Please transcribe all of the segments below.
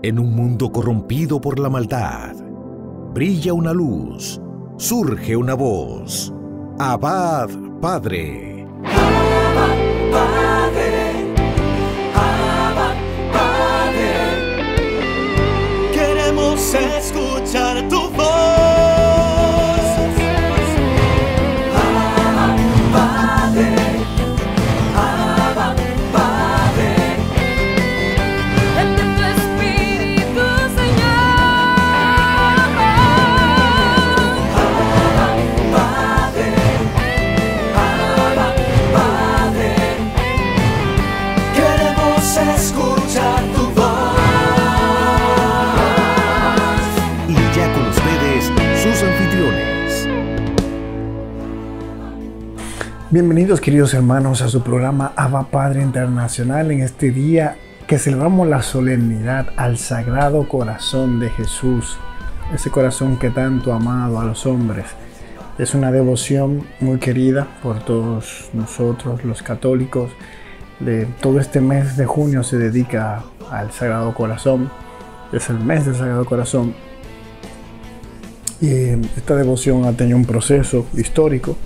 En un mundo corrompido por la maldad, brilla una luz, surge una voz. Abad, Padre. Abba, Padre. Abba, Padre. Queremos escuchar tu voz. Abba, Padre. Abba, Padre. Envía tu Espíritu, Señor. Abba, Padre. Abba, Padre. Queremos escuchar tu voz. Y ya con ustedes, sus anfitriones. Bienvenidos, queridos hermanos, a su programa Abba Padre Internacional, en este día que celebramos la solemnidad al Sagrado Corazón de Jesús, ese corazón que tanto ha amado a los hombres. Es una devoción muy querida por todos nosotros, los católicos. Todo este mes de junio se dedica al Sagrado Corazón, es el mes del Sagrado Corazón. Y esta devoción ha tenido un proceso histórico,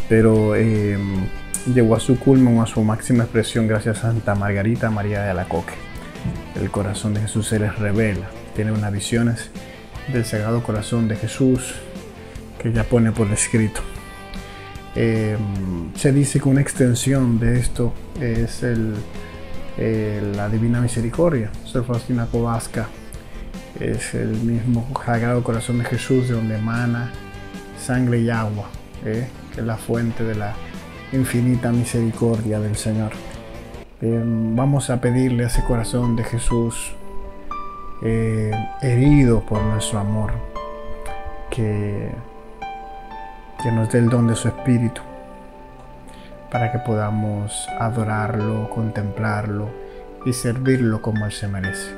pero llegó a su culmen, a su máxima expresión gracias a Santa Margarita María de Alacoque. El corazón de Jesús se les revela, tiene unas visiones del Sagrado Corazón de Jesús que ya pone por escrito. Se dice que una extensión de esto es la Divina Misericordia. Sor Faustina Kowalska es el mismo Sagrado Corazón de Jesús, de donde emana sangre y agua, que es la fuente de la infinita misericordia del Señor. Vamos a pedirle a ese corazón de Jesús herido por nuestro amor, que nos dé el don de su Espíritu para que podamos adorarlo, contemplarlo y servirlo como Él se merece.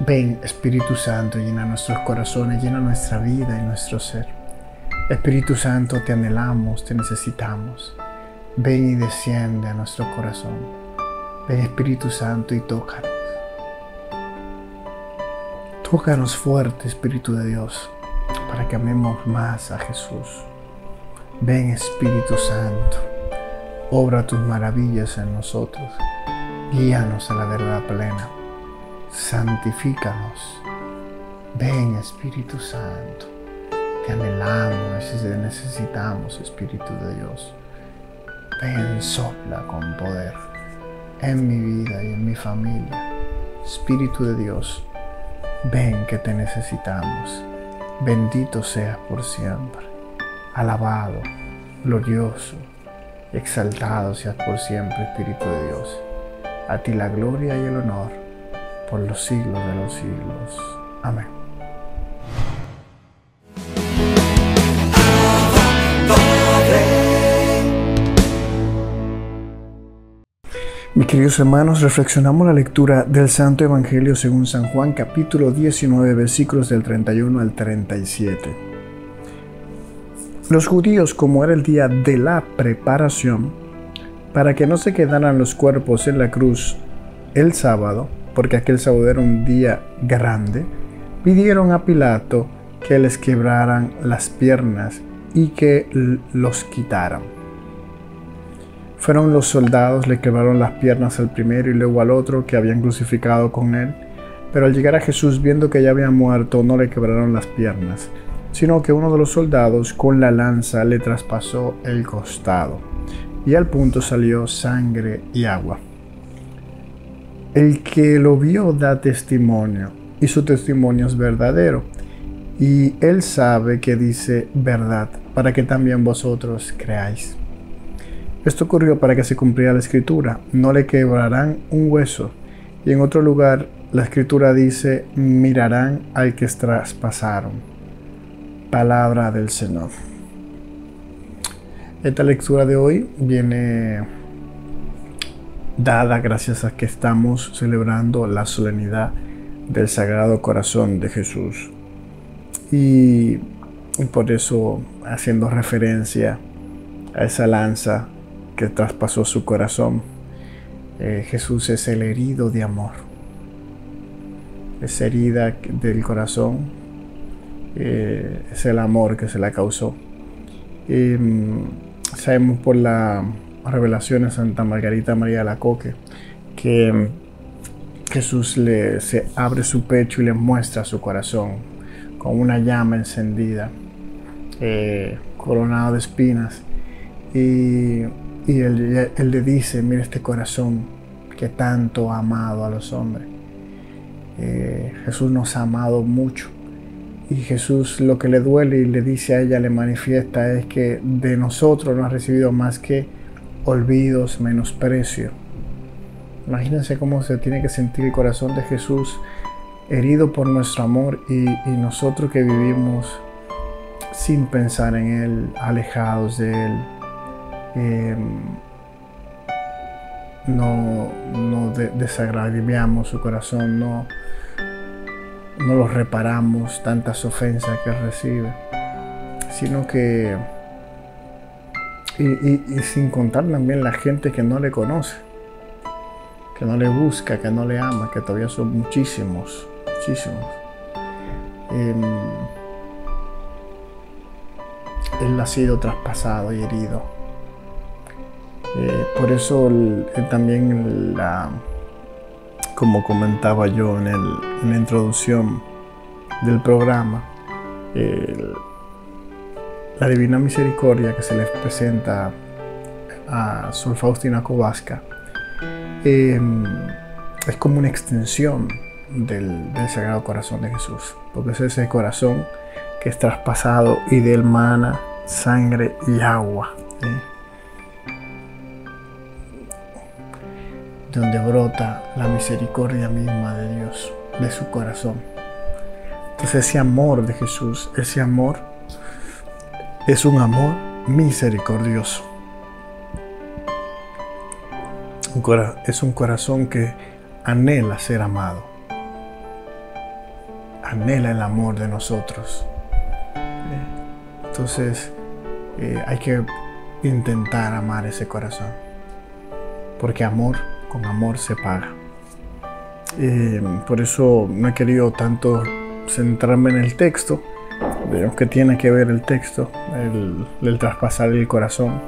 Ven, Espíritu Santo, llena nuestros corazones, llena nuestra vida y nuestro ser. Espíritu Santo, te anhelamos, te necesitamos. Ven y desciende a nuestro corazón. Ven, Espíritu Santo, y tócanos. Tócanos fuerte, Espíritu de Dios, para que amemos más a Jesús. Ven, Espíritu Santo, obra tus maravillas en nosotros. Guíanos a la verdad plena. Santifícanos. Ven, Espíritu Santo. Te anhelamos, necesitamos, Espíritu de Dios. Ven, sopla con poder en mi vida y en mi familia. Espíritu de Dios, ven que te necesitamos. Bendito seas por siempre. Alabado, glorioso, exaltado seas por siempre, Espíritu de Dios. A ti la gloria y el honor por los siglos de los siglos. Amén. Mis queridos hermanos, reflexionamos la lectura del Santo Evangelio según San Juan, capítulo 19, versículos del 31 al 37. Los judíos, como era el día de la preparación, para que no se quedaran los cuerpos en la cruz el sábado, porque aquel sábado era un día grande, pidieron a Pilato que les quebraran las piernas y que los quitaran. Fueron los soldados, le quebraron las piernas al primero y luego al otro que habían crucificado con él. Pero al llegar a Jesús, viendo que ya había muerto, no le quebraron las piernas, sino que uno de los soldados con la lanza le traspasó el costado, y al punto salió sangre y agua. El que lo vio da testimonio, y su testimonio es verdadero, y él sabe que dice verdad, para que también vosotros creáis. Esto ocurrió para que se cumpliera la Escritura: no le quebrarán un hueso. Y en otro lugar la Escritura dice: mirarán al que traspasaron. Palabra del Señor. Esta lectura de hoy viene dada gracias a que estamos celebrando la solemnidad del Sagrado Corazón de Jesús. Y por eso, haciendo referencia a esa lanza que traspasó su corazón, Jesús es el herido de amor. esa herida del corazón, es el amor que se la causó. Sabemos por la revelación de Santa Margarita María de Alacoque que Jesús se abre su pecho y le muestra su corazón con una llama encendida, coronado de espinas, y él le dice: mira este corazón que tanto ha amado a los hombres. Jesús nos ha amado mucho, y Jesús lo que le duele y le dice a ella, le manifiesta, es que de nosotros no ha recibido más que olvidos, menosprecio. Imagínense cómo se tiene que sentir el corazón de Jesús, herido por nuestro amor, y nosotros que vivimos sin pensar en Él, alejados de Él. No desagraviamos su corazón, no lo reparamos tantas ofensas que Él recibe, sino que y sin contar también la gente que no le conoce, que no le busca, que no le ama, que todavía son muchísimos. Él ha sido traspasado y herido. Por eso también, como comentaba yo en la introducción del programa, la Divina Misericordia que se les presenta a Sor Faustina Kowalska es como una extensión del Sagrado Corazón de Jesús, porque es ese corazón que es traspasado y de él mana sangre y agua, donde brota la misericordia misma de Dios, de su corazón. Entonces ese amor de Jesús, ese amor es un amor misericordioso. Es un corazón que anhela ser amado, anhela el amor de nosotros. Entonces hay que intentar amar ese corazón, porque amor con amor se paga. Por eso no he querido tanto centrarme en el texto, de lo que tiene que ver el texto, el traspasar el corazón.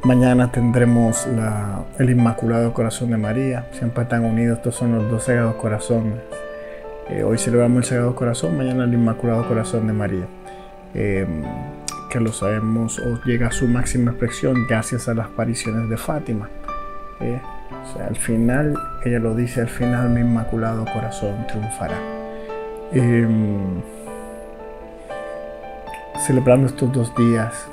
Mañana tendremos el Inmaculado Corazón de María. Siempre están unidos, estos son los dos Sagrados Corazones. Hoy celebramos el Sagrado Corazón, mañana el Inmaculado Corazón de María, que lo sabemos, llega a su máxima expresión gracias a las apariciones de Fátima. O sea, al final, ella lo dice, al final mi Inmaculado Corazón triunfará. Celebrando estos 2 días,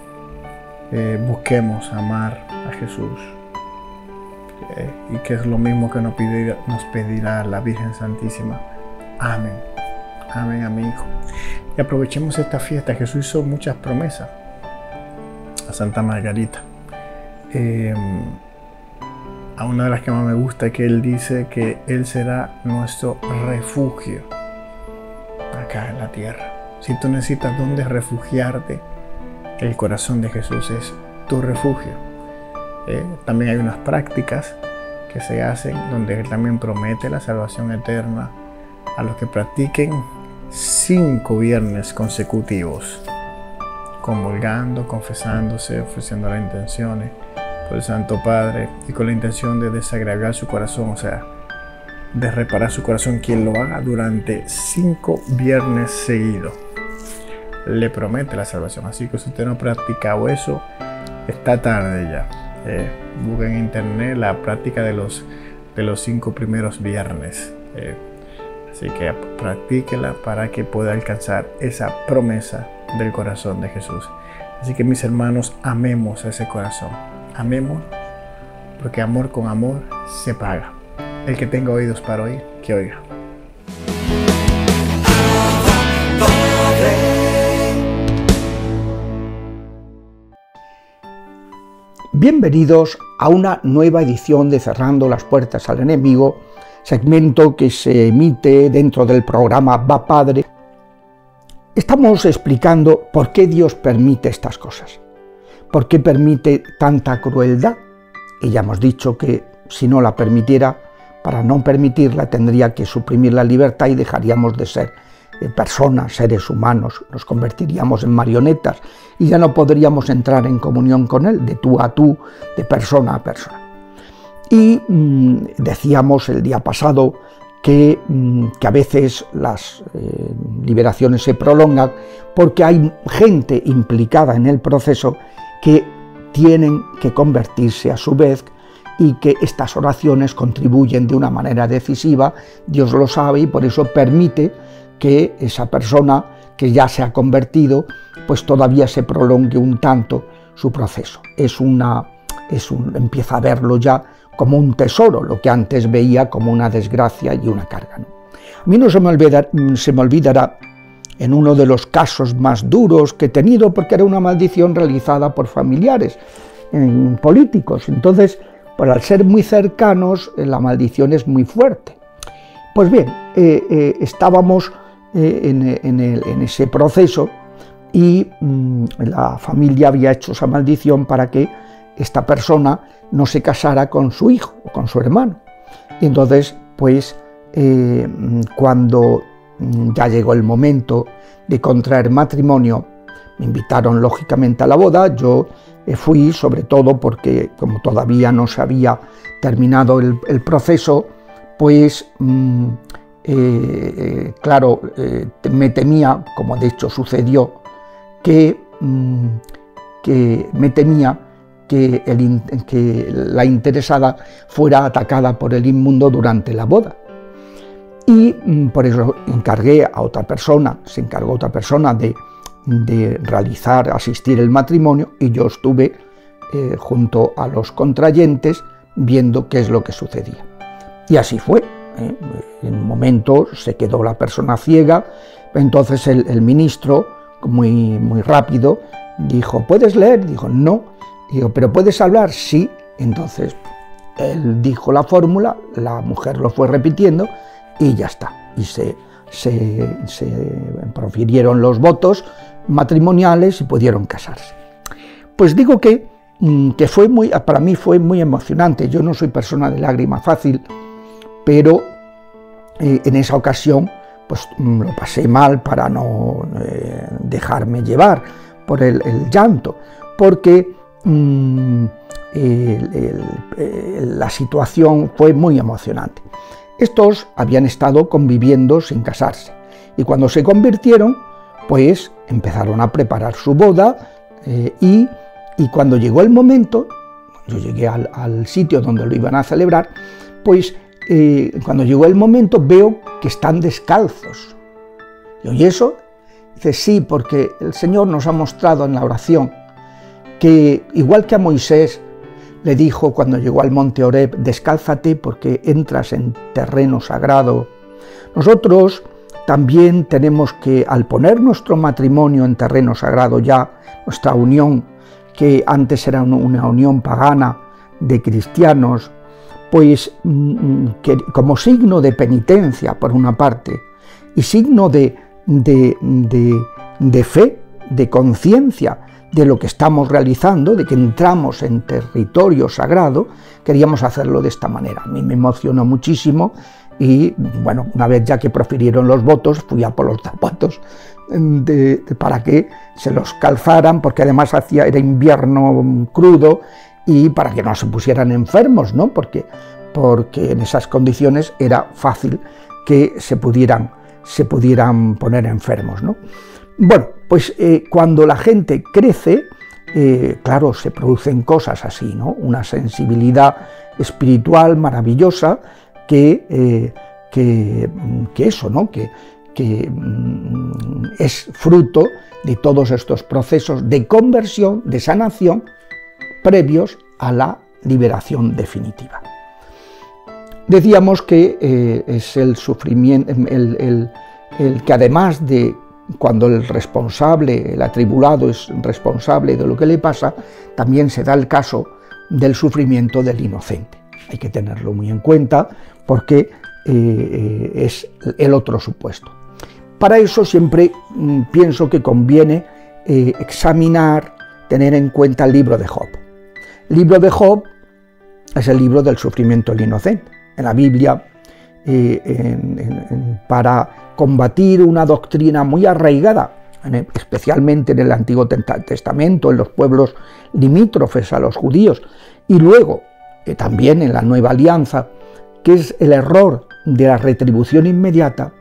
busquemos amar a Jesús, y que es lo mismo que nos pedirá la Virgen Santísima. Amén, amén, amigo. Y aprovechemos esta fiesta. Jesús hizo muchas promesas a Santa Margarita. A una de las que más me gusta es que él dice que Él será nuestro refugio acá en la tierra. Si tú necesitas dónde refugiarte, el corazón de Jesús es tu refugio. También hay unas prácticas que se hacen donde Él también promete la salvación eterna a los que practiquen 5 viernes consecutivos, comulgando, confesándose, ofreciendo las intenciones por el Santo Padre y con la intención de desagraviar su corazón, o sea, de reparar su corazón. Quien lo haga durante 5 viernes seguidos le promete la salvación. Así que si usted no ha practicado eso, está tarde ya. Busca en internet la práctica de los 5 primeros viernes. Así que practíquela para que pueda alcanzar esa promesa del corazón de Jesús. Así que, mis hermanos, amemos a ese corazón. Amemos, porque amor con amor se paga. El que tenga oídos para oír, que oiga. Bienvenidos a una nueva edición de Cerrando las Puertas al Enemigo, segmento que se emite dentro del programa Va Padre. Estamos explicando por qué Dios permite estas cosas, por qué permite tanta crueldad. Y ya hemos dicho que si no la permitiera, para no permitirla tendría que suprimir la libertad y dejaríamos de ser personas, seres humanos, nos convertiríamos en marionetas y ya no podríamos entrar en comunión con Él, de tú a tú, de persona a persona. Y decíamos el día pasado que a veces las liberaciones se prolongan porque hay gente implicada en el proceso que tienen que convertirse a su vez, y que estas oraciones contribuyen de una manera decisiva, Dios lo sabe, y por eso permite que esa persona que ya se ha convertido, pues todavía se prolongue un tanto su proceso. Empieza a verlo ya como un tesoro, lo que antes veía como una desgracia y una carga, ¿no? A mí no se me olvidará en uno de los casos más duros que he tenido, porque era una maldición realizada por familiares políticos. Entonces, pues al ser muy cercanos, la maldición es muy fuerte. Pues bien, estábamos en ese proceso y la familia había hecho esa maldición para que esta persona no se casara con su hijo o con su hermano. Y entonces, pues, cuando ya llegó el momento de contraer matrimonio, me invitaron lógicamente a la boda. Yo fui, sobre todo porque como todavía no se había terminado el proceso, pues claro, me temía, como de hecho sucedió, que me temía que la interesada fuera atacada por el inmundo durante la boda. Y por eso se encargó otra persona de asistir el matrimonio, y yo estuve junto a los contrayentes viendo qué es lo que sucedía. Y así fue. En un momento se quedó la persona ciega, entonces el ministro, muy rápido, dijo: ¿puedes leer? Dijo: no. Digo: ¿pero puedes hablar? Sí. Entonces él dijo la fórmula, la mujer lo fue repitiendo y ya está. Y se profirieron los votos matrimoniales y pudieron casarse. Pues digo que para mí fue muy emocionante. Yo no soy persona de lágrima fácil, pero en esa ocasión pues lo pasé mal para no dejarme llevar por el llanto, porque la situación fue muy emocionante. Estos habían estado conviviendo sin casarse, y cuando se convirtieron, pues empezaron a preparar su boda, y cuando llegó el momento, yo llegué al sitio donde lo iban a celebrar, pues cuando llegó el momento veo que están descalzos. ¿Y eso? Dice: sí, porque el Señor nos ha mostrado en la oración que, igual que a Moisés le dijo cuando llegó al monte Horeb: descálzate porque entras en terreno sagrado, nosotros también tenemos que, al poner nuestro matrimonio en terreno sagrado ya, nuestra unión, que antes era una unión pagana de cristianos, pues que como signo de penitencia por una parte, y signo de fe, de conciencia de lo que estamos realizando, de que entramos en territorio sagrado, queríamos hacerlo de esta manera. A mí me emocionó muchísimo y, bueno, una vez ya que profirieron los votos, fui a por los zapatos para que se los calzaran, porque además era invierno crudo, y para que no se pusieran enfermos, ¿no? Porque en esas condiciones era fácil que se pudieran poner enfermos, ¿no? Bueno, pues cuando la gente crece, claro, se producen cosas así, ¿no? Una sensibilidad espiritual maravillosa que eso, ¿no? Que es fruto de todos estos procesos de conversión, de sanación, previos a la liberación definitiva. Decíamos que es el sufrimiento, el que además de cuando el responsable, el atribulado es responsable de lo que le pasa, también se da el caso del sufrimiento del inocente. Hay que tenerlo muy en cuenta porque es el otro supuesto. Para eso siempre pienso que conviene examinar, tener en cuenta el libro de Job. El libro de Job es el libro del sufrimiento del inocente. En la Biblia, para combatir una doctrina muy arraigada, especialmente en el Antiguo Testamento, en los pueblos limítrofes a los judíos, y luego también en la Nueva Alianza, que es el error de la retribución inmediata,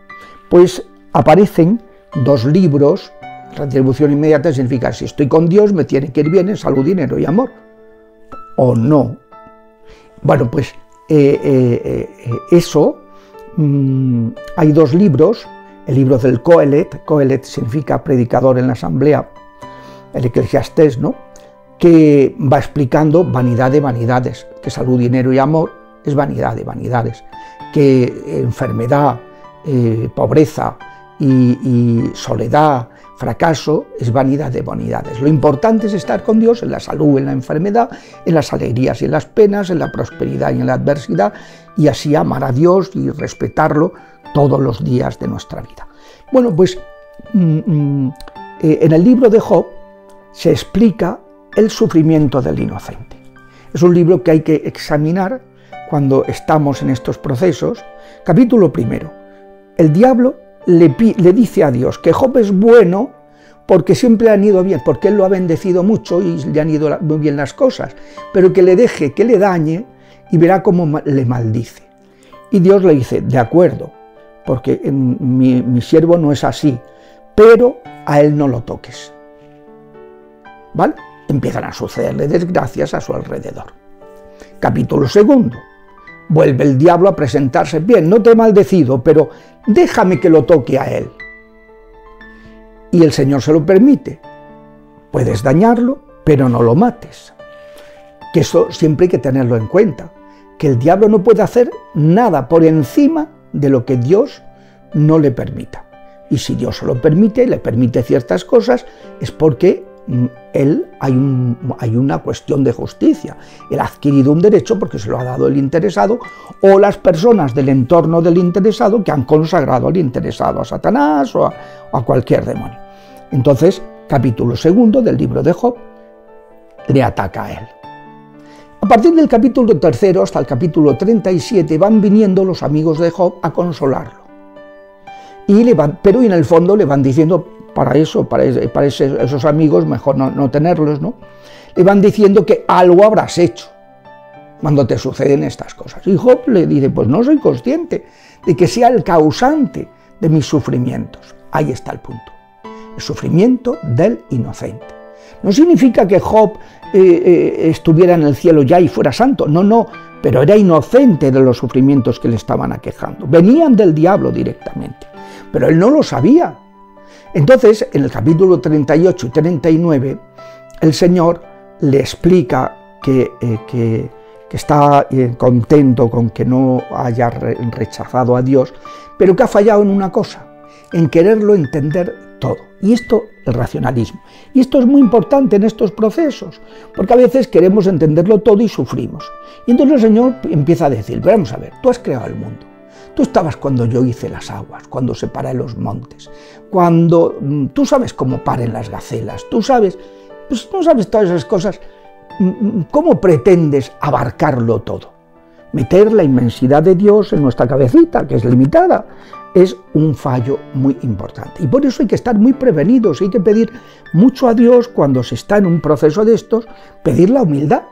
pues aparecen dos libros. Retribución inmediata significa, si estoy con Dios me tiene que ir bien en salud, dinero y amor, o no. Bueno, pues eso, hay dos libros, el libro del Coelet significa predicador en la asamblea, el Eclesiastés, ¿no?, que va explicando vanidad de vanidades, que salud, dinero y amor es vanidad de vanidades, que enfermedad, pobreza y soledad, fracaso es vanidad de vanidades. Lo importante es estar con Dios en la salud, en la enfermedad, en las alegrías y en las penas, en la prosperidad y en la adversidad, y así amar a Dios y respetarlo todos los días de nuestra vida. Bueno, pues en el libro de Job se explica el sufrimiento del inocente. Es un libro que hay que examinar cuando estamos en estos procesos. Capítulo primero. El diablo le dice a Dios que Job es bueno porque siempre le han ido bien, porque él lo ha bendecido mucho y le han ido muy bien las cosas, pero que le deje que le dañe y verá cómo le maldice. Y Dios le dice, de acuerdo, porque mi siervo no es así, pero a él no lo toques. ¿Vale? Empiezan a sucederle desgracias a su alrededor. Capítulo segundo. Vuelve el diablo a presentarse, bien, no te he maldecido, pero déjame que lo toque a él. Y el Señor se lo permite. Puedes dañarlo, pero no lo mates. Que eso siempre hay que tenerlo en cuenta, que el diablo no puede hacer nada por encima de lo que Dios no le permita. Y si Dios se lo permite, le permite ciertas cosas, es porque hay una cuestión de justicia. Él ha adquirido un derecho porque se lo ha dado el interesado o las personas del entorno del interesado que han consagrado al interesado a Satanás o a cualquier demonio. Entonces, capítulo segundo del libro de Job le ataca a él. A partir del capítulo tercero hasta el capítulo 37 van viniendo los amigos de Job a consolarlo. Pero en el fondo le van diciendo, para esos amigos mejor no tenerlos, ¿no? Le van diciendo que algo habrás hecho cuando te suceden estas cosas. Y Job le dice, pues no soy consciente de que sea el causante de mis sufrimientos. Ahí está el punto. El sufrimiento del inocente. No significa que Job estuviera en el cielo ya y fuera santo, no, pero era inocente de los sufrimientos que le estaban aquejando. Venían del diablo directamente, pero él no lo sabía. Entonces, en el capítulo 38 y 39, el Señor le explica que está contento con que no haya rechazado a Dios, pero que ha fallado en una cosa, en quererlo entender todo. Y esto, el racionalismo. Y esto es muy importante en estos procesos, porque a veces queremos entenderlo todo y sufrimos. Y entonces el Señor empieza a decir, vamos a ver, tú has creado el mundo. Tú estabas cuando yo hice las aguas, cuando separé los montes, cuando tú sabes cómo paren las gacelas, tú sabes, pues no sabes todas esas cosas. ¿Cómo pretendes abarcarlo todo? Meter la inmensidad de Dios en nuestra cabecita, que es limitada, es un fallo muy importante. Y por eso hay que estar muy prevenidos, hay que pedir mucho a Dios cuando se está en un proceso de estos, pedir la humildad.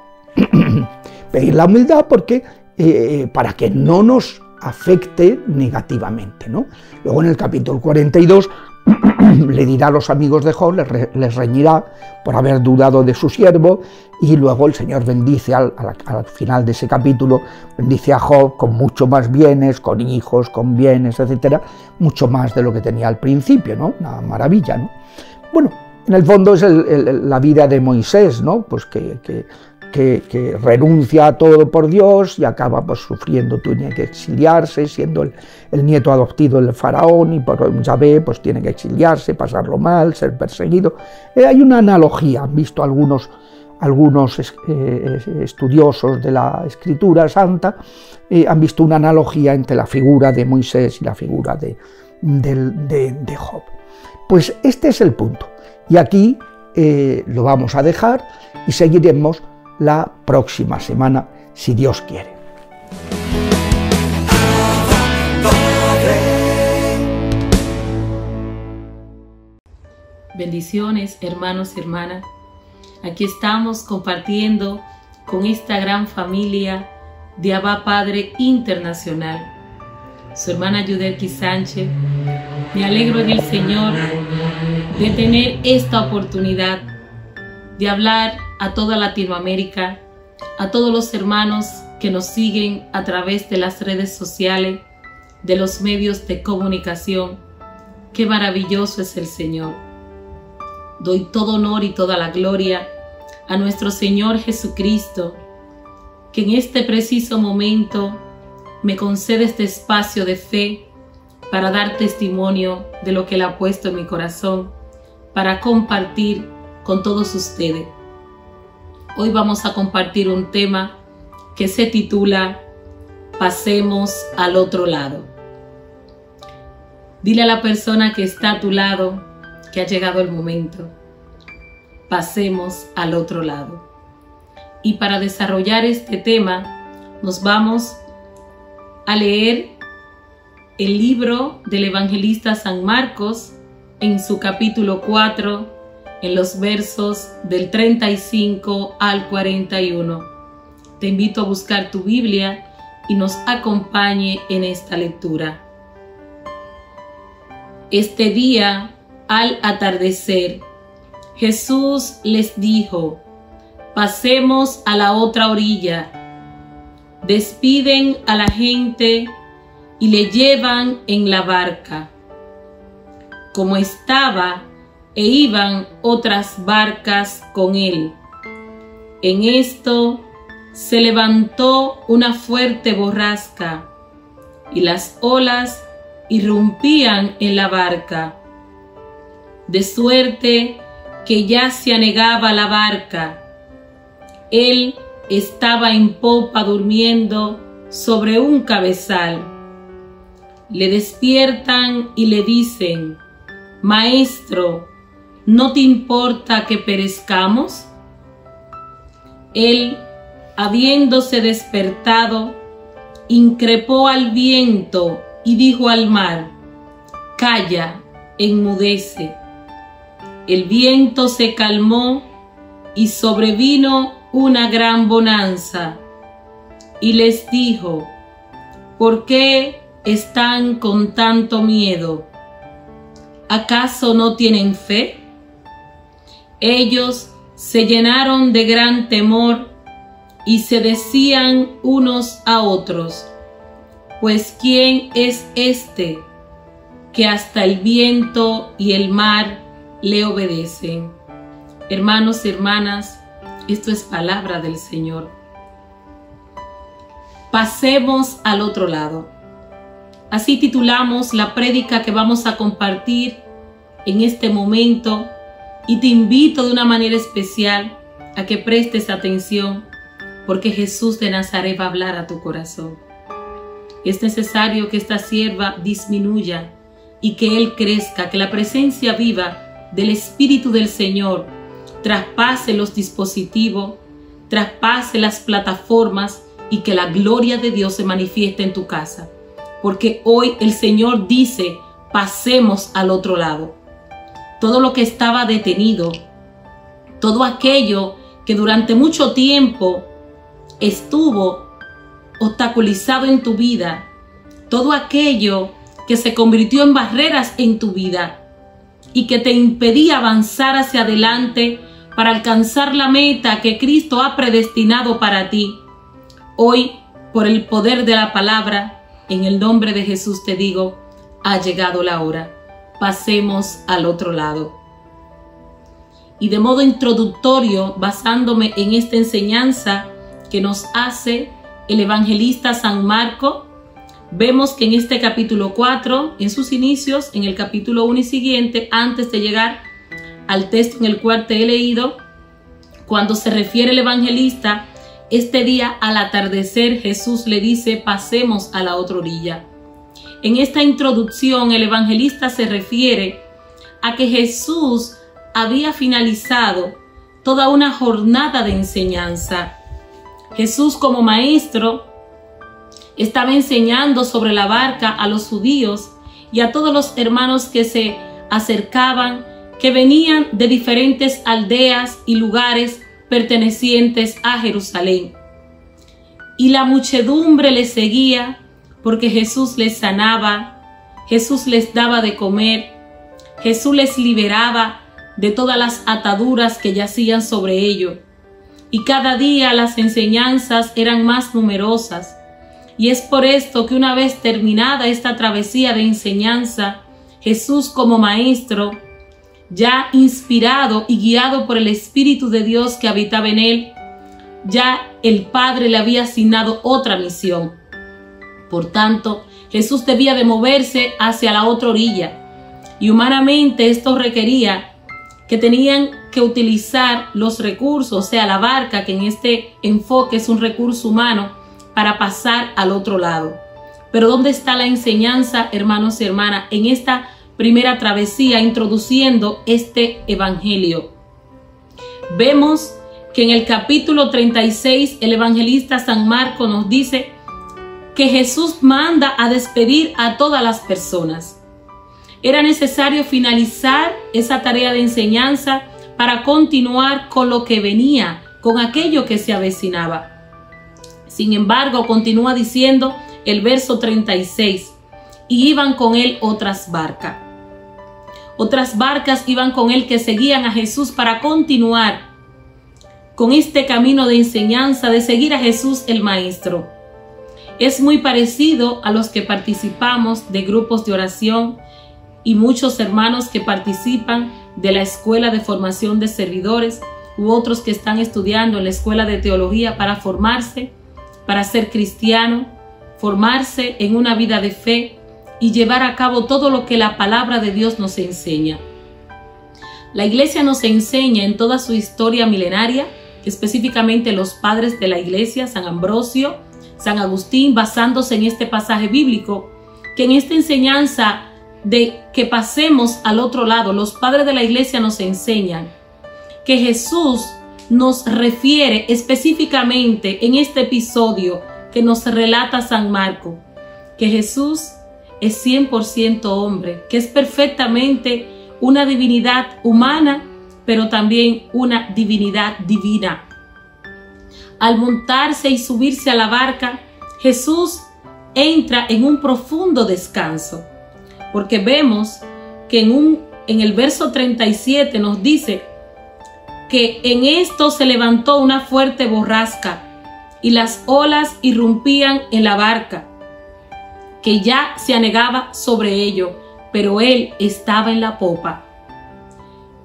Pedir la humildad porque para que no nos afecte negativamente, ¿no? Luego en el capítulo 42 le dirá a los amigos de Job, les reñirá por haber dudado de su siervo, y luego el Señor bendice al final de ese capítulo, bendice a Job con mucho más bienes, con hijos, con bienes, etcétera, mucho más de lo que tenía al principio, ¿no? Una maravilla, ¿no? Bueno, en el fondo es la vida de Moisés, ¿no? Pues que renuncia a todo por Dios y acaba pues sufriendo, tiene que exiliarse, siendo el nieto adoptido del faraón, y por Yahvé pues tiene que exiliarse, pasarlo mal, ser perseguido. Hay una analogía, han visto algunos estudiosos de la Escritura Santa, han visto una analogía entre la figura de Moisés y la figura de Job. Pues este es el punto, y aquí lo vamos a dejar y seguiremos la próxima semana, si Dios quiere. Bendiciones, hermanos y hermanas. Aquí estamos compartiendo con esta gran familia de Abba Padre Internacional. Su hermana Yudelki Sánchez. Me alegro en el Señor de tener esta oportunidad de hablar a toda Latinoamérica, a todos los hermanos que nos siguen a través de las redes sociales, de los medios de comunicación. Qué maravilloso es el Señor. Doy todo honor y toda la gloria a nuestro Señor Jesucristo, que en este preciso momento me concede este espacio de fe para dar testimonio de lo que Él ha puesto en mi corazón, para compartir con todos ustedes. Hoy vamos a compartir un tema que se titula Pasemos al otro lado. Dile a la persona que está a tu lado que ha llegado el momento. Pasemos al otro lado. Y para desarrollar este tema, nos vamos a leer el libro del evangelista San Marcos en su capítulo 4, en los versos del 35 al 41. Te invito a buscar tu Biblia y nos acompañe en esta lectura. Este día, al atardecer, Jesús les dijo: pasemos a la otra orilla. Despiden a la gente y le llevan en la barca. Como estaba, e iban otras barcas con él. En esto se levantó una fuerte borrasca, y las olas irrumpían en la barca, de suerte que ya se anegaba la barca. Él estaba en popa durmiendo sobre un cabezal. Le despiertan y le dicen: Maestro, ¿no te importa que perezcamos? Él, habiéndose despertado, increpó al viento y dijo al mar: Calla, enmudece. El viento se calmó y sobrevino una gran bonanza. Y les dijo: ¿por qué están con tanto miedo? ¿Acaso no tienen fe? Ellos se llenaron de gran temor y se decían unos a otros: pues ¿quién es este que hasta el viento y el mar le obedecen? Hermanos y hermanas, esto es palabra del Señor. Pasemos al otro lado. Así titulamos la prédica que vamos a compartir en este momento, y te invito de una manera especial a que prestes atención, porque Jesús de Nazaret va a hablar a tu corazón. Es necesario que esta sierva disminuya y que Él crezca, que la presencia viva del Espíritu del Señor traspase los dispositivos, traspase las plataformas, y que la gloria de Dios se manifieste en tu casa. Porque hoy el Señor dice: pasemos al otro lado. Todo lo que estaba detenido, todo aquello que durante mucho tiempo estuvo obstaculizado en tu vida, todo aquello que se convirtió en barreras en tu vida y que te impedía avanzar hacia adelante para alcanzar la meta que Cristo ha predestinado para ti. Hoy, por el poder de la palabra, en el nombre de Jesús te digo: ha llegado la hora. Pasemos al otro lado. Y de modo introductorio, basándome en esta enseñanza que nos hace el evangelista San Marcos, vemos que en este capítulo 4, en sus inicios, en el capítulo 1 y siguiente, antes de llegar al texto en el cual te he leído, cuando se refiere el evangelista, este día al atardecer Jesús le dice: pasemos a la otra orilla. En esta introducción el evangelista se refiere a que Jesús había finalizado toda una jornada de enseñanza. Jesús, como maestro, estaba enseñando sobre la barca a los judíos y a todos los hermanos que se acercaban, que venían de diferentes aldeas y lugares pertenecientes a Jerusalén. Y la muchedumbre les seguía porque Jesús les sanaba, Jesús les daba de comer, Jesús les liberaba de todas las ataduras que yacían sobre ellos. Y cada día las enseñanzas eran más numerosas. Y es por esto que una vez terminada esta travesía de enseñanza, Jesús como maestro, ya inspirado y guiado por el Espíritu de Dios que habitaba en él, ya el Padre le había asignado otra misión. Por tanto, Jesús debía de moverse hacia la otra orilla. Y humanamente esto requería que tenían que utilizar los recursos, o sea, la barca, que en este enfoque es un recurso humano, para pasar al otro lado. Pero ¿dónde está la enseñanza, hermanos y hermanas, en esta primera travesía introduciendo este evangelio? Vemos que en el capítulo 36 el evangelista San Marcos nos dice que Jesús manda a despedir a todas las personas. Era necesario finalizar esa tarea de enseñanza para continuar con lo que venía, con aquello que se avecinaba. Sin embargo, continúa diciendo el verso 36, y iban con él otras barcas. Otras barcas iban con él que seguían a Jesús para continuar con este camino de enseñanza, de seguir a Jesús el Maestro. Es muy parecido a los que participamos de grupos de oración y muchos hermanos que participan de la escuela de formación de servidores u otros que están estudiando en la escuela de teología para formarse, para ser cristiano, formarse en una vida de fe y llevar a cabo todo lo que la palabra de Dios nos enseña. La Iglesia nos enseña en toda su historia milenaria, específicamente los padres de la Iglesia, San Ambrosio, San Agustín, basándose en este pasaje bíblico, que en esta enseñanza de que pasemos al otro lado, los padres de la Iglesia nos enseñan que Jesús nos refiere específicamente en este episodio que nos relata San Marcos, que Jesús es 100% hombre, que es perfectamente una divinidad humana, pero también una divinidad divina. Al montarse y subirse a la barca, Jesús entra en un profundo descanso, porque vemos que en el verso 37 nos dice que en esto se levantó una fuerte borrasca y las olas irrumpían en la barca, que ya se anegaba sobre ello, pero él estaba en la popa,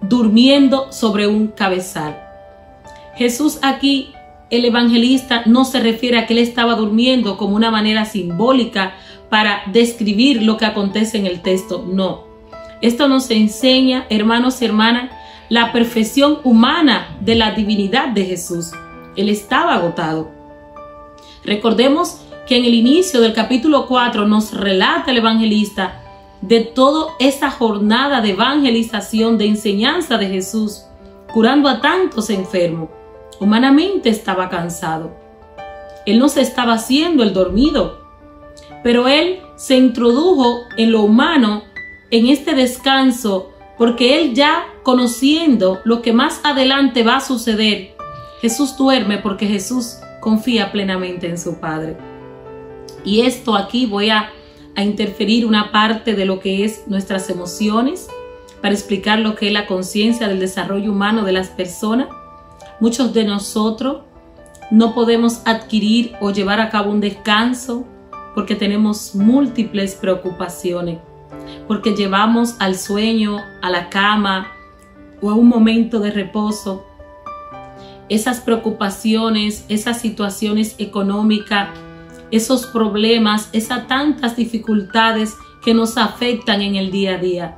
durmiendo sobre un cabezal. Jesús aquí, el evangelista, no se refiere a que él estaba durmiendo como una manera simbólica para describir lo que acontece en el texto, no. Esto nos enseña, hermanos y hermanas, la perfección humana de la divinidad de Jesús. Él estaba agotado. Recordemos que en el inicio del capítulo 4 nos relata el evangelista de toda esa jornada de evangelización, de enseñanza de Jesús, curando a tantos enfermos. Humanamente estaba cansado. Él no se estaba haciendo el dormido, pero él se introdujo en lo humano en este descanso, porque él ya conociendo lo que más adelante va a suceder, Jesús duerme porque Jesús confía plenamente en su Padre. Y esto aquí voy a interferir una parte de lo que es nuestras emociones para explicar lo que es la conciencia del desarrollo humano de las personas. Muchos de nosotros no podemos adquirir o llevar a cabo un descanso porque tenemos múltiples preocupaciones, porque llevamos al sueño, a la cama o a un momento de reposo esas preocupaciones, esas situaciones económicas, esos problemas, esas tantas dificultades que nos afectan en el día a día.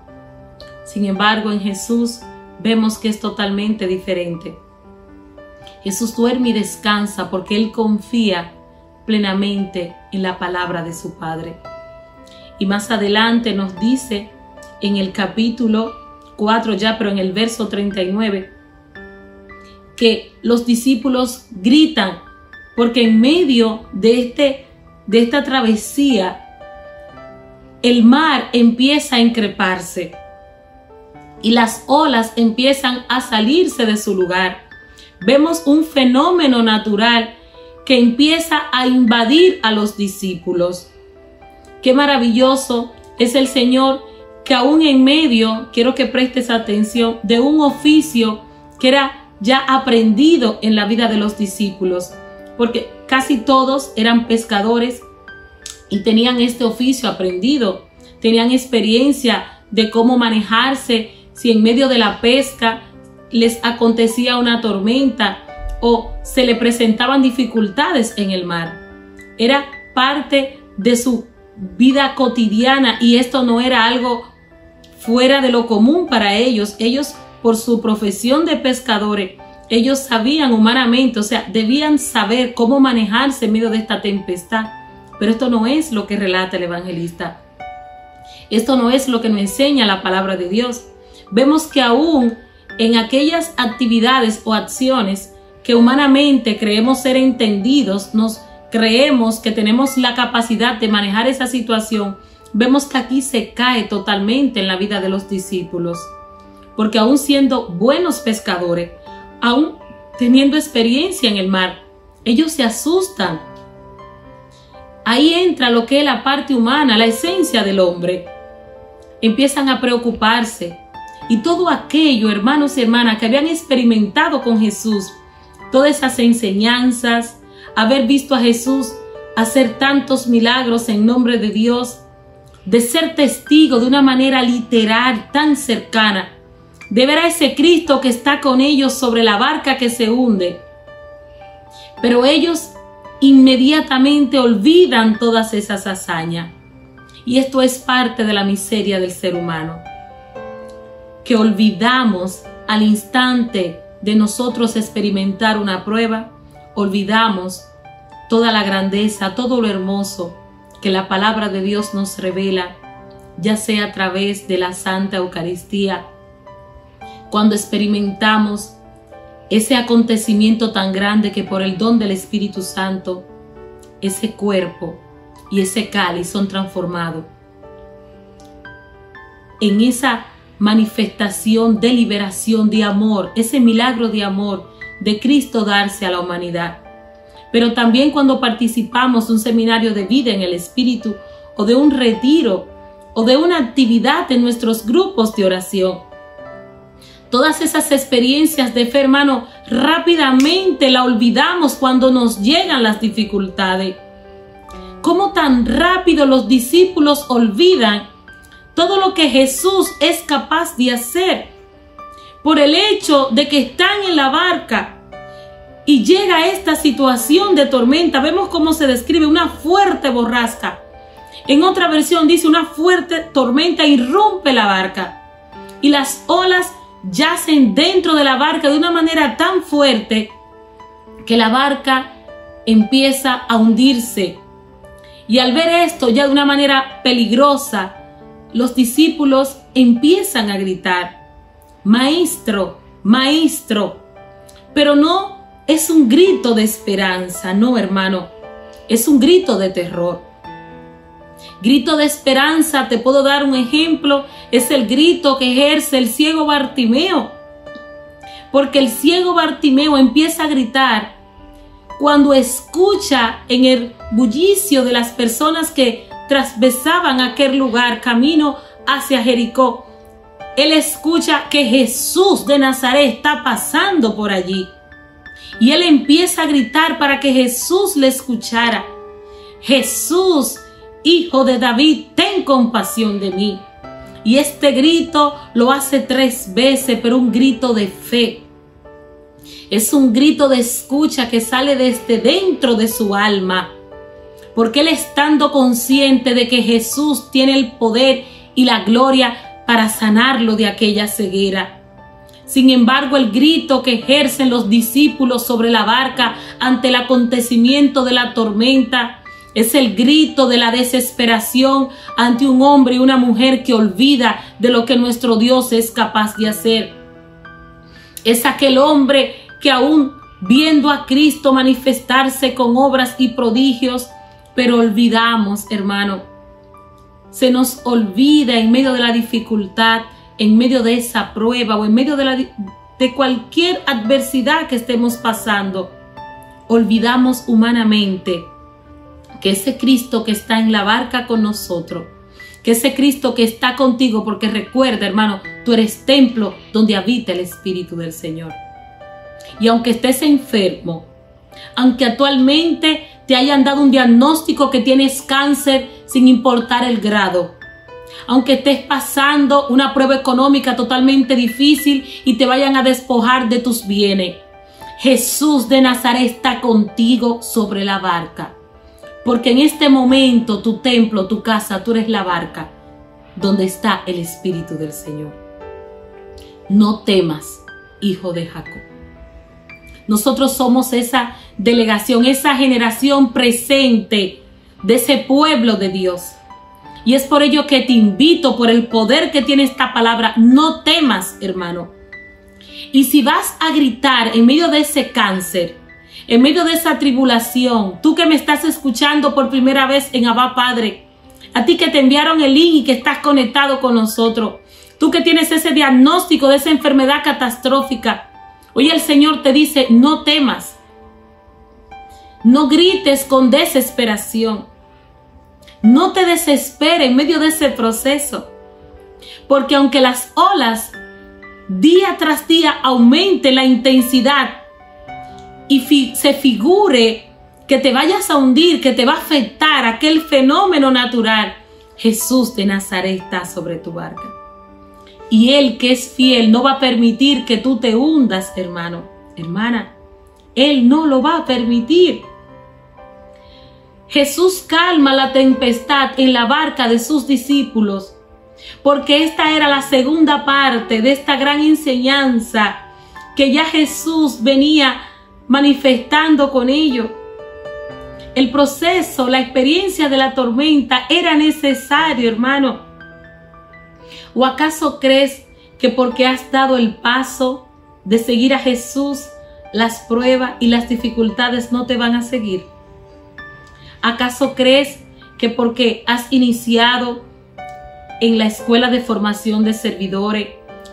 Sin embargo, en Jesús vemos que es totalmente diferente. Jesús duerme y descansa porque Él confía plenamente en la palabra de su Padre. Y más adelante nos dice en el capítulo 4 ya, pero en el verso 39, que los discípulos gritan, porque en medio de esta travesía, el mar empieza a increparse y las olas empiezan a salirse de su lugar. Vemos un fenómeno natural que empieza a invadir a los discípulos. Qué maravilloso es el Señor, que aún en medio, quiero que prestes atención, de un oficio que era ya aprendido en la vida de los discípulos, porque casi todos eran pescadores y tenían este oficio aprendido, tenían experiencia de cómo manejarse si en medio de la pesca les acontecía una tormenta o se le presentaban dificultades en el mar. Era parte de su vida cotidiana y esto no era algo fuera de lo común para ellos. Ellos, por su profesión de pescadores, ellos sabían humanamente, o sea, debían saber cómo manejarse en medio de esta tempestad. Pero esto no es lo que relata el evangelista. Esto no es lo que nos enseña la palabra de Dios. Vemos que aún en aquellas actividades o acciones que humanamente creemos ser entendidos, nos creemos que tenemos la capacidad de manejar esa situación, vemos que aquí se cae totalmente en la vida de los discípulos. Porque aún siendo buenos pescadores, aún teniendo experiencia en el mar, ellos se asustan. Ahí entra lo que es la parte humana, la esencia del hombre. Empiezan a preocuparse. Y todo aquello, hermanos y hermanas, que habían experimentado con Jesús, todas esas enseñanzas, haber visto a Jesús hacer tantos milagros en nombre de Dios, de ser testigo de una manera literal tan cercana, de ver a ese Cristo que está con ellos sobre la barca que se hunde. Pero ellos inmediatamente olvidan todas esas hazañas. Y esto es parte de la miseria del ser humano, que olvidamos al instante de nosotros experimentar una prueba, olvidamos toda la grandeza, todo lo hermoso que la palabra de Dios nos revela, ya sea a través de la Santa Eucaristía, cuando experimentamos ese acontecimiento tan grande que por el don del Espíritu Santo, ese cuerpo y ese cáliz son transformados en esa manifestación de liberación, de amor, ese milagro de amor de Cristo darse a la humanidad. Pero también cuando participamos de un seminario de vida en el Espíritu, o de un retiro, o de una actividad en nuestros grupos de oración, todas esas experiencias de fe, hermano, rápidamente la olvidamos cuando nos llegan las dificultades. ¿Cómo tan rápido los discípulos olvidan todo lo que Jesús es capaz de hacer por el hecho de que están en la barca y llega esta situación de tormenta? Vemos cómo se describe una fuerte borrasca. En otra versión dice una fuerte tormenta irrumpe la barca y las olas yacen dentro de la barca de una manera tan fuerte que la barca empieza a hundirse. Y al ver esto ya de una manera peligrosa, los discípulos empiezan a gritar: Maestro, Maestro. Pero no es un grito de esperanza, no, hermano, es un grito de terror. Grito de esperanza, te puedo dar un ejemplo, es el grito que ejerce el ciego Bartimeo. Porque el ciego Bartimeo empieza a gritar cuando escucha en el bullicio de las personas que traspasaban aquel lugar camino hacia Jericó. Él escucha que Jesús de Nazaret está pasando por allí. Y él empieza a gritar para que Jesús le escuchara: Jesús, Hijo de David, ten compasión de mí. Y este grito lo hace 3 veces, pero un grito de fe. Es un grito de escucha que sale desde dentro de su alma. Porque él, estando consciente de que Jesús tiene el poder y la gloria para sanarlo de aquella ceguera. Sin embargo, el grito que ejercen los discípulos sobre la barca ante el acontecimiento de la tormenta es el grito de la desesperación ante un hombre y una mujer que olvida de lo que nuestro Dios es capaz de hacer. Es aquel hombre que aún viendo a Cristo manifestarse con obras y prodigios, pero olvidamos, hermano, se nos olvida en medio de la dificultad, en medio de esa prueba o en medio de cualquier adversidad que estemos pasando, olvidamos humanamente que ese Cristo que está en la barca con nosotros, que ese Cristo que está contigo, porque recuerda, hermano, tú eres templo donde habita el Espíritu del Señor. Y aunque estés enfermo, aunque actualmente te hayan dado un diagnóstico que tienes cáncer sin importar el grado, aunque estés pasando una prueba económica totalmente difícil y te vayan a despojar de tus bienes, Jesús de Nazaret está contigo sobre la barca. Porque en este momento tu templo, tu casa, tú eres la barca donde está el Espíritu del Señor. No temas, hijo de Jacob. Nosotros somos esa delegación, esa generación presente de ese pueblo de Dios. Y es por ello que te invito, por el poder que tiene esta palabra, no temas, hermano. Y si vas a gritar en medio de ese cáncer, en medio de esa tribulación, tú que me estás escuchando por primera vez en Abba Padre, a ti que te enviaron el link y que estás conectado con nosotros, tú que tienes ese diagnóstico de esa enfermedad catastrófica, hoy el Señor te dice, no temas, no grites con desesperación, no te desesperes en medio de ese proceso, porque aunque las olas día tras día aumenten la intensidad y se figure que te vayas a hundir, que te va a afectar aquel fenómeno natural, Jesús de Nazaret está sobre tu barca. Y Él que es fiel no va a permitir que tú te hundas, hermano, hermana. Él no lo va a permitir. Jesús calma la tempestad en la barca de sus discípulos, porque esta era la segunda parte de esta gran enseñanza que ya Jesús venía manifestando con ellos. El proceso, la experiencia de la tormenta era necesario, hermano. ¿O acaso crees que porque has dado el paso de seguir a Jesús, las pruebas y las dificultades no te van a seguir? ¿Acaso crees que porque has iniciado en la escuela de formación de servidores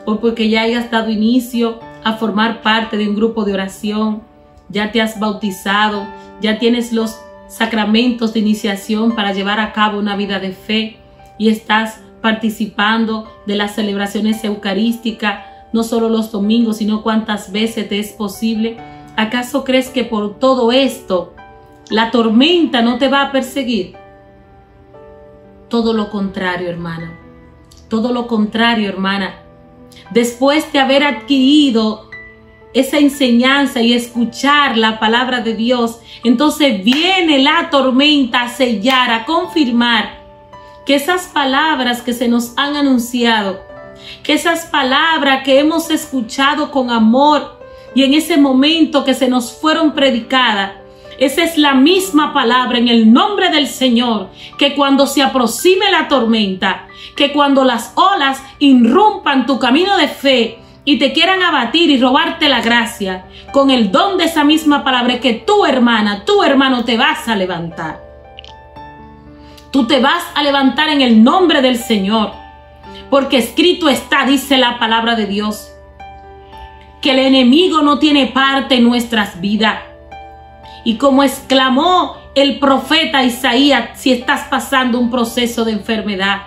o porque ya hayas dado inicio a formar parte de un grupo de oración, ya te has bautizado, ya tienes los sacramentos de iniciación para llevar a cabo una vida de fe y estás participando de las celebraciones eucarísticas, no solo los domingos, sino cuantas veces te es posible? ¿Acaso crees que por todo esto la tormenta no te va a perseguir? Todo lo contrario, hermana. Todo lo contrario, hermana. Después de haber adquirido esa enseñanza y escuchar la palabra de Dios, entonces viene la tormenta a sellar, a confirmar que esas palabras que se nos han anunciado, que esas palabras que hemos escuchado con amor y en ese momento que se nos fueron predicadas, esa es la misma palabra en el nombre del Señor, que cuando se aproxime la tormenta, que cuando las olas irrumpan tu camino de fe y te quieran abatir y robarte la gracia, con el don de esa misma palabra, que tu hermana, tu hermano te vas a levantar. Tú te vas a levantar en el nombre del Señor, porque escrito está, dice la palabra de Dios, que el enemigo no tiene parte en nuestras vidas. Y como exclamó el profeta Isaías, si estás pasando un proceso de enfermedad,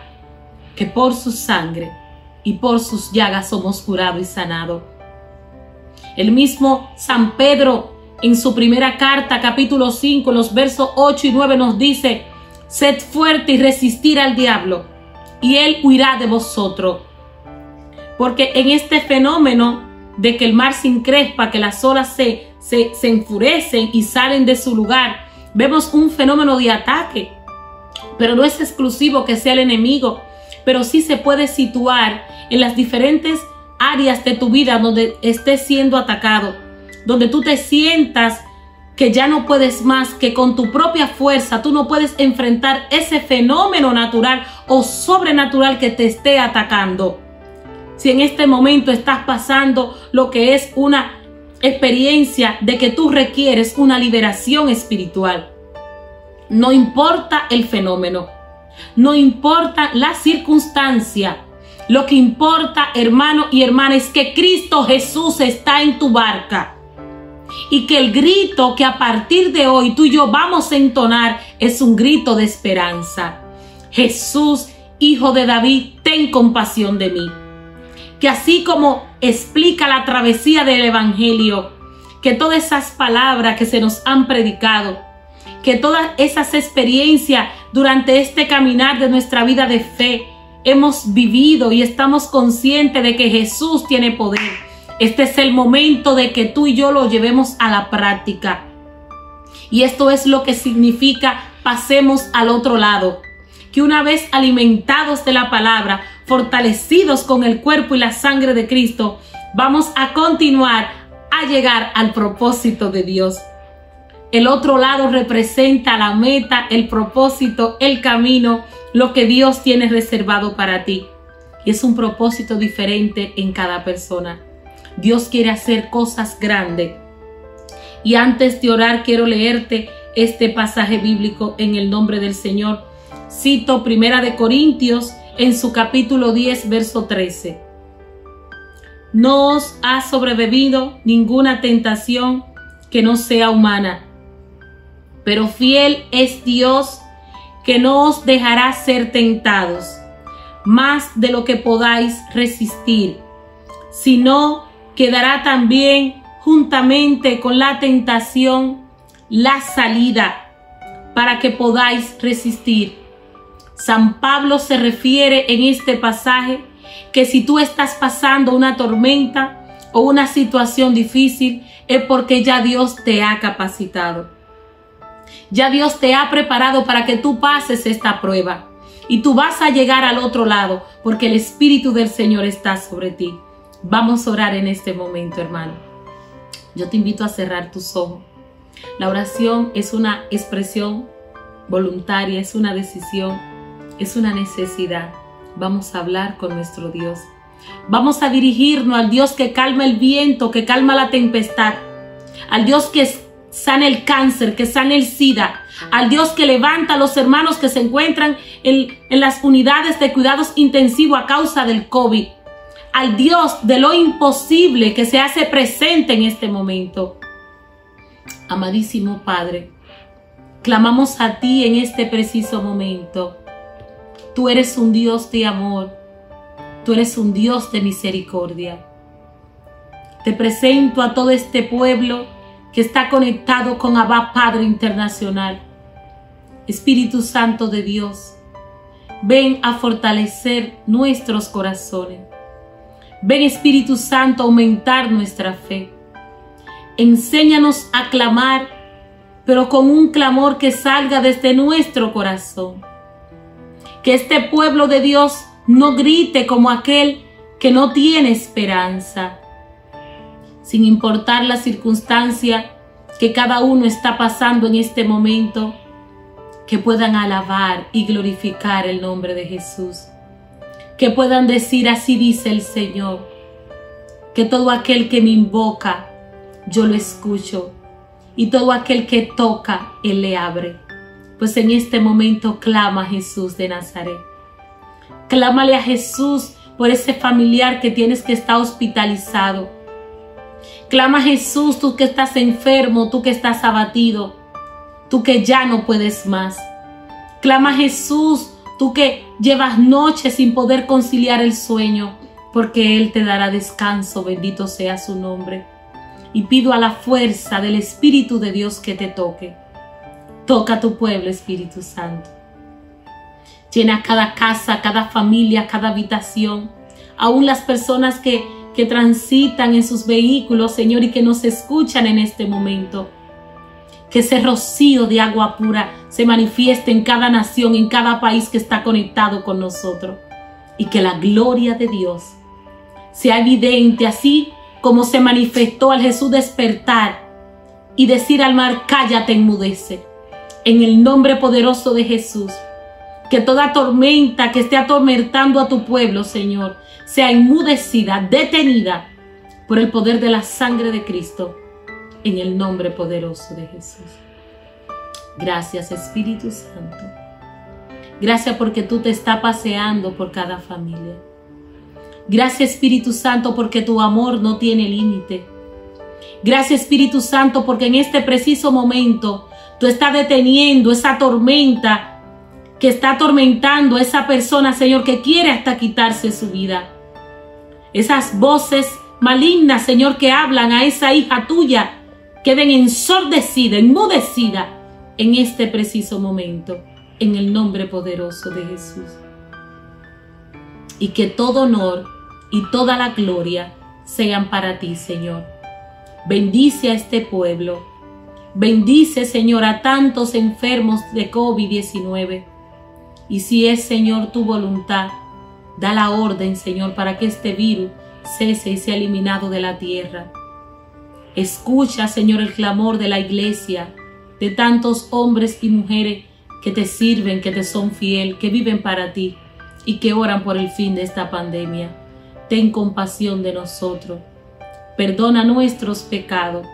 que por su sangre y por sus llagas somos curados y sanados. El mismo San Pedro en su primera carta, capítulo 5, los versos 8 y 9 nos dice: sed fuerte y resistir al diablo, y él huirá de vosotros. Porque en este fenómeno de que el mar se encrespa, que las olas se enfurecen y salen de su lugar, vemos un fenómeno de ataque. Pero no es exclusivo que sea el enemigo, pero sí se puede situar en las diferentes áreas de tu vida donde estés siendo atacado, donde tú te sientas que ya no puedes más, que con tu propia fuerza tú no puedes enfrentar ese fenómeno natural o sobrenatural que te esté atacando. Si en este momento estás pasando lo que es una experiencia de que tú requieres una liberación espiritual. No importa el fenómeno, no importa la circunstancia. Lo que importa, hermano y hermana, es que Cristo Jesús está en tu barca. Y que el grito que a partir de hoy tú y yo vamos a entonar es un grito de esperanza. Jesús, Hijo de David, ten compasión de mí. Que así como explica la travesía del Evangelio, que todas esas palabras que se nos han predicado, que todas esas experiencias durante este caminar de nuestra vida de fe hemos vivido y estamos conscientes de que Jesús tiene poder. Este es el momento de que tú y yo lo llevemos a la práctica. Y esto es lo que significa pasemos al otro lado. Que una vez alimentados de la palabra, fortalecidos con el cuerpo y la sangre de Cristo, vamos a continuar a llegar al propósito de Dios. El otro lado representa la meta, el propósito, el camino, lo que Dios tiene reservado para ti. Y es un propósito diferente en cada persona. Dios quiere hacer cosas grandes. Y antes de orar, quiero leerte este pasaje bíblico en el nombre del Señor. Cito 1 Corintios en su capítulo 10, verso 13. No os ha sobrevenido ninguna tentación que no sea humana, pero fiel es Dios, que no os dejará ser tentados más de lo que podáis resistir, sino que dará también juntamente con la tentación la salida para que podáis resistir. San Pablo se refiere en este pasaje que si tú estás pasando una tormenta o una situación difícil, es porque ya Dios te ha capacitado. Ya Dios te ha preparado para que tú pases esta prueba. Y tú vas a llegar al otro lado porque el Espíritu del Señor está sobre ti. Vamos a orar en este momento, hermano. Yo te invito a cerrar tus ojos. La oración es una expresión voluntaria, es una decisión, es una necesidad. Vamos a hablar con nuestro Dios. Vamos a dirigirnos al Dios que calma el viento, que calma la tempestad. Al Dios que sana el cáncer, que sana el SIDA. Al Dios que levanta a los hermanos que se encuentran en las unidades de cuidados intensivos a causa del COVID. Al Dios de lo imposible que se hace presente en este momento. Amadísimo Padre, clamamos a ti en este preciso momento. Tú eres un Dios de amor. Tú eres un Dios de misericordia. Te presento a todo este pueblo que está conectado con Abba Padre Internacional. Espíritu Santo de Dios, ven a fortalecer nuestros corazones. Ven, Espíritu Santo, a aumentar nuestra fe. Enséñanos a clamar, pero con un clamor que salga desde nuestro corazón. Que este pueblo de Dios no grite como aquel que no tiene esperanza. Sin importar la circunstancia que cada uno está pasando en este momento, que puedan alabar y glorificar el nombre de Jesús. Que puedan decir, así dice el Señor, que todo aquel que me invoca, yo lo escucho, y todo aquel que toca, Él le abre. Pues en este momento clama a Jesús de Nazaret. Clámale a Jesús por ese familiar que tienes que estar hospitalizado. Clama a Jesús, tú que estás enfermo, tú que estás abatido, tú que ya no puedes más. Clama a Jesús, tú que llevas noches sin poder conciliar el sueño, porque Él te dará descanso, bendito sea su nombre. Y pido a la fuerza del Espíritu de Dios que te toque. Toca a tu pueblo, Espíritu Santo. Llena cada casa, cada familia, cada habitación. Aún las personas que transitan en sus vehículos, Señor, y que nos escuchan en este momento. Que ese rocío de agua pura se manifieste en cada nación, en cada país que está conectado con nosotros. Y que la gloria de Dios sea evidente, así como se manifestó al Jesús despertar y decir al mar, cállate, enmudece. En el nombre poderoso de Jesús, que toda tormenta que esté atormentando a tu pueblo, Señor, sea enmudecida, detenida por el poder de la sangre de Cristo, en el nombre poderoso de Jesús. Gracias, Espíritu Santo. Gracias porque tú te estás paseando por cada familia. Gracias, Espíritu Santo, porque tu amor no tiene límite. Gracias, Espíritu Santo, porque en este preciso momento tú estás deteniendo esa tormenta que está atormentando a esa persona, Señor, que quiere hasta quitarse su vida. Esas voces malignas, Señor, que hablan a esa hija tuya, queden ensordecidas, enmudecidas en este preciso momento, en el nombre poderoso de Jesús. Y que todo honor y toda la gloria sean para ti, Señor. Bendice a este pueblo. Bendice, Señor, a tantos enfermos de COVID-19. Y si es, Señor, tu voluntad, da la orden, Señor, para que este virus cese y sea eliminado de la tierra. Escucha, Señor, el clamor de la iglesia, de tantos hombres y mujeres que te sirven, que te son fiel, que viven para ti y que oran por el fin de esta pandemia. Ten compasión de nosotros. Perdona nuestros pecados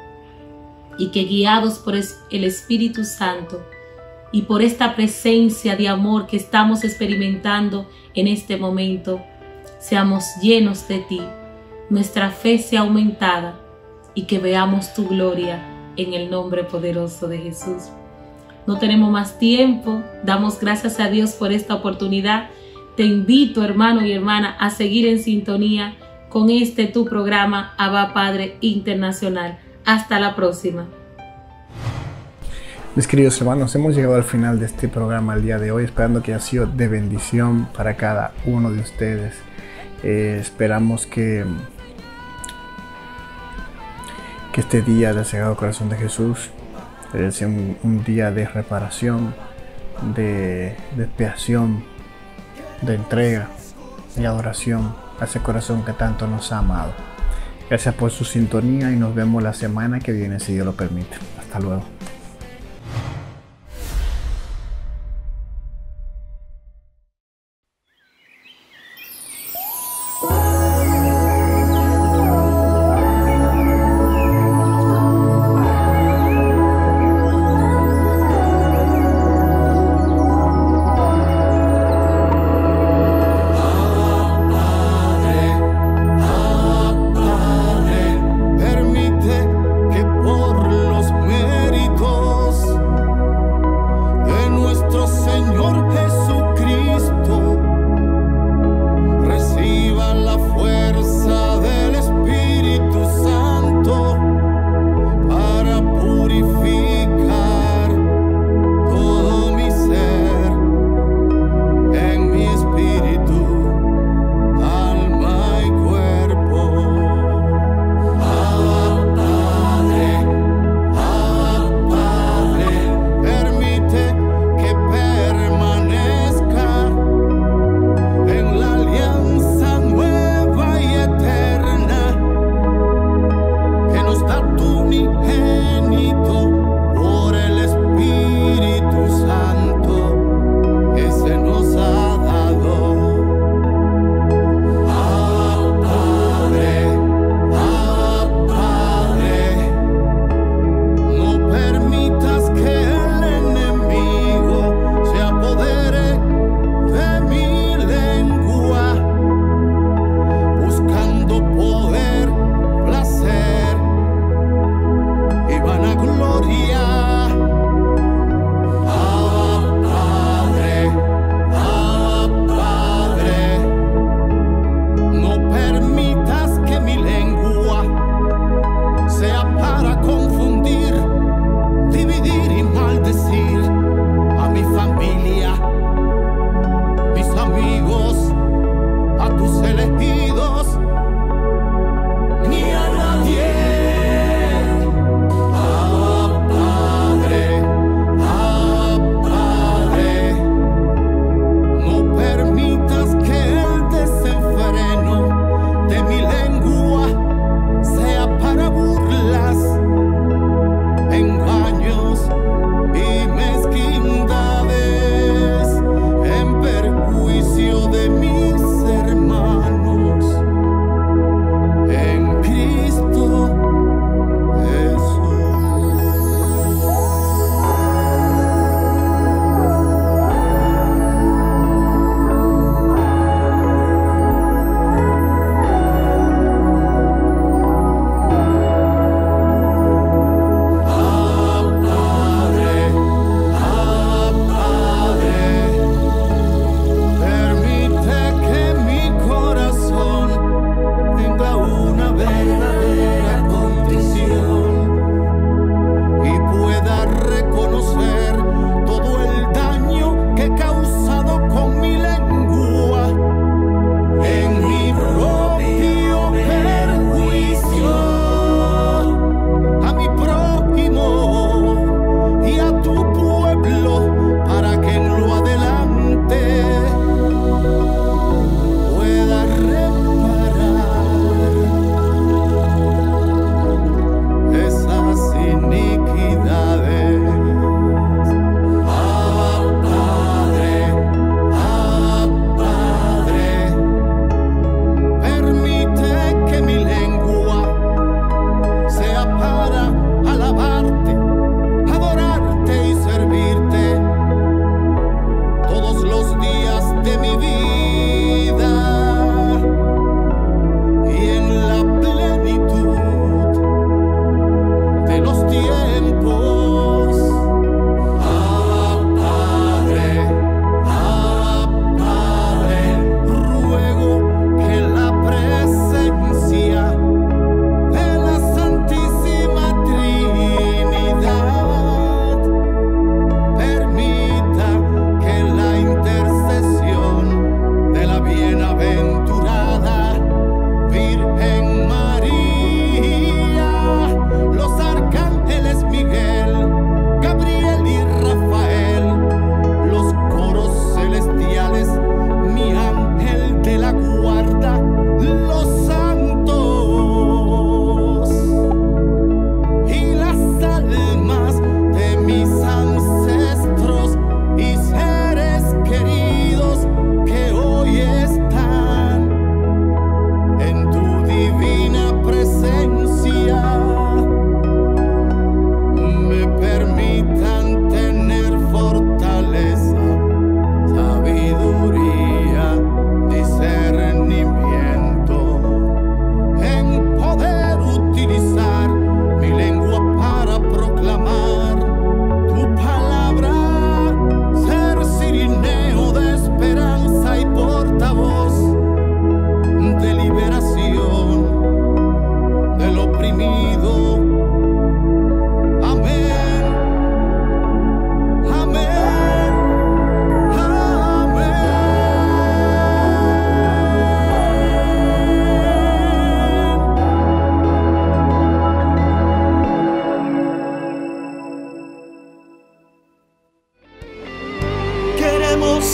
y que guiados por el Espíritu Santo y por esta presencia de amor que estamos experimentando en este momento, seamos llenos de ti, nuestra fe sea aumentada y que veamos tu gloria en el nombre poderoso de Jesús. No tenemos más tiempo, damos gracias a Dios por esta oportunidad. Te invito, hermano y hermana, a seguir en sintonía con tu programa Abba Padre Internacional. Hasta la próxima. Mis queridos hermanos, hemos llegado al final de este programa el día de hoy, esperando que haya sido de bendición para cada uno de ustedes. Esperamos que este día del Sagrado Corazón de Jesús sea un día de reparación, de expiación, de entrega y adoración a ese corazón que tanto nos ha amado. Gracias por su sintonía y nos vemos la semana que viene, si Dios lo permite. Hasta luego. Permite que por los méritos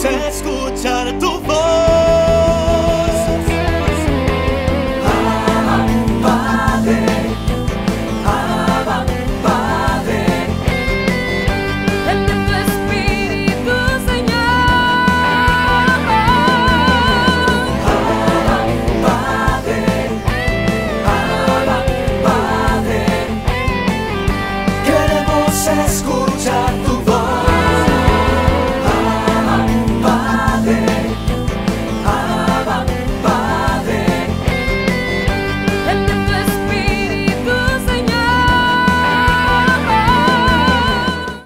Queremos escuchar tu